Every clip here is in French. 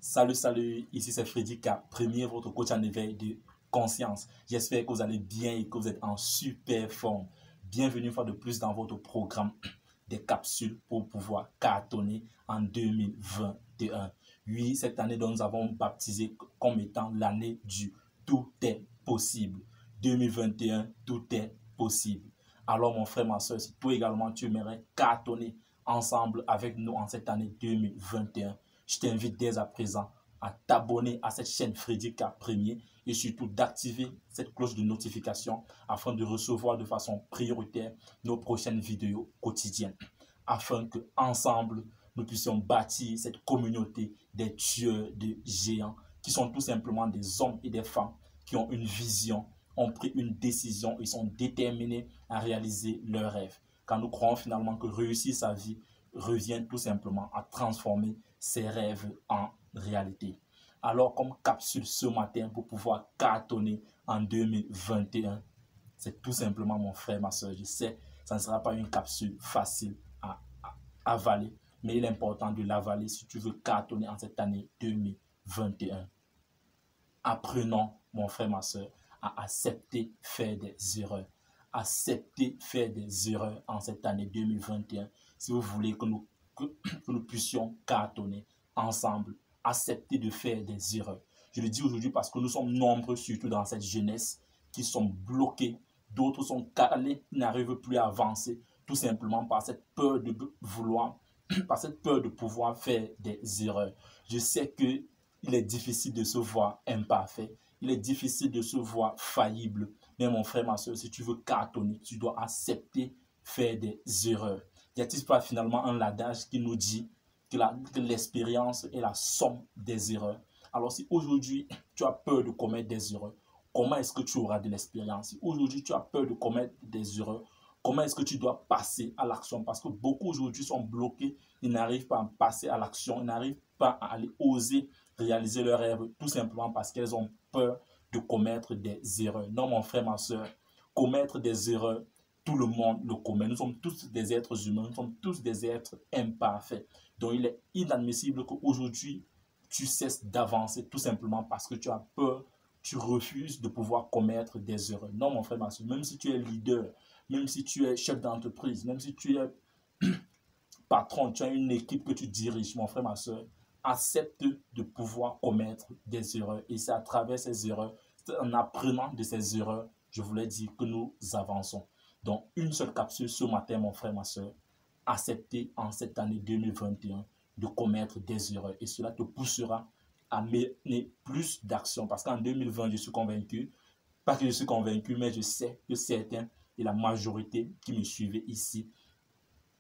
Salut, ici c'est Freddy K, premier votre coach en éveil de conscience. J'espère que vous allez bien et que vous êtes en super forme. Bienvenue une fois de plus dans votre programme des capsules pour pouvoir cartonner en 2021. Oui, cette année dont nous avons baptisé comme étant l'année du tout est possible. 2021, tout est possible. Alors mon frère, ma soeur, si toi également tu aimerais cartonner ensemble avec nous en cette année 2021, je t'invite dès à présent à t'abonner à cette chaîne Freddy K Premier et surtout d'activer cette cloche de notification afin de recevoir de façon prioritaire nos prochaines vidéos quotidiennes, afin que ensemble nous puissions bâtir cette communauté des tueurs de géants qui sont tout simplement des hommes et des femmes qui ont une vision, ont pris une décision et sont déterminés à réaliser leurs rêves. Car nous croyons finalement que réussir sa vie revient tout simplement à transformer ses rêves en réalité. Alors, comme capsule ce matin pour pouvoir cartonner en 2021, c'est tout simplement mon frère, ma soeur. Je sais, ça ne sera pas une capsule facile à avaler, mais il est important de l'avaler si tu veux cartonner en cette année 2021. Apprenons, mon frère, ma soeur, à accepter faire des erreurs. Accepter faire des erreurs en cette année 2021 si vous voulez que nous puissions cartonner ensemble. Accepter de faire des erreurs. Je le dis aujourd'hui parce que nous sommes nombreux, surtout dans cette jeunesse, qui sont bloqués. D'autres sont calés, n'arrivent plus à avancer, tout simplement par cette peur de vouloir, par cette peur de pouvoir faire des erreurs. Je sais que il est difficile de se voir imparfait. Il est difficile de se voir faillible. Mais mon frère, ma soeur, si tu veux cartonner, tu dois accepter faire des erreurs. Y a-t-il pas finalement un adage qui nous dit que l'expérience est la somme des erreurs? Alors si aujourd'hui tu as peur de commettre des erreurs, comment est-ce que tu auras de l'expérience? Si aujourd'hui tu as peur de commettre des erreurs, comment est-ce que tu dois passer à l'action? Parce que beaucoup aujourd'hui sont bloqués, ils n'arrivent pas à passer à l'action, ils n'arrivent pas à aller oser réaliser leurs rêves, tout simplement parce qu'elles ont peur de commettre des erreurs. Non, mon frère, ma soeur, commettre des erreurs, tout le monde le commet. Nous sommes tous des êtres humains, nous sommes tous des êtres imparfaits. Donc, il est inadmissible qu'aujourd'hui, tu cesses d'avancer tout simplement parce que tu as peur, tu refuses de pouvoir commettre des erreurs. Non, mon frère, ma soeur, même si tu es leader, même si tu es chef d'entreprise, même si tu es patron, tu as une équipe que tu diriges, mon frère, ma soeur, accepte de pouvoir commettre des erreurs. Et c'est à travers ces erreurs, en apprenant de ces erreurs, je voulais dire que nous avançons. Donc, une seule capsule ce matin, mon frère, ma soeur, accepter en cette année 2021 de commettre des erreurs. Et cela te poussera à mener plus d'actions. Parce qu'en 2020, je suis convaincu, pas que je suis convaincu, mais je sais que certains et la majorité qui me suivaient ici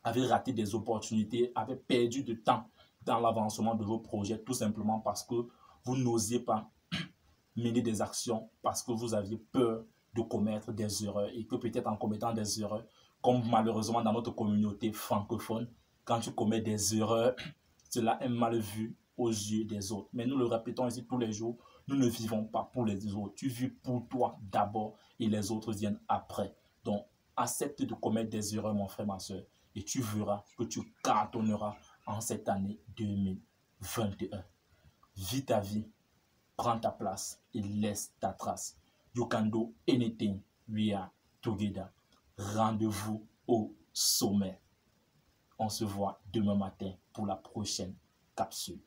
avaient raté des opportunités, avaient perdu de temps dans l'avancement de vos projets, tout simplement parce que vous n'osiez pas mener des actions, parce que vous aviez peur de commettre des erreurs et que peut-être en commettant des erreurs, comme malheureusement dans notre communauté francophone, quand tu commets des erreurs, cela est mal vu aux yeux des autres. Mais nous le répétons ici tous les jours, nous ne vivons pas pour les autres. Tu vis pour toi d'abord et les autres viennent après. Donc, accepte de commettre des erreurs, mon frère, ma soeur, et tu verras que tu cartonneras en cette année 2021. Vis ta vie, prends ta place et laisse ta trace. You can do anything, we are together. Rendez-vous au sommet. On se voit demain matin pour la prochaine capsule.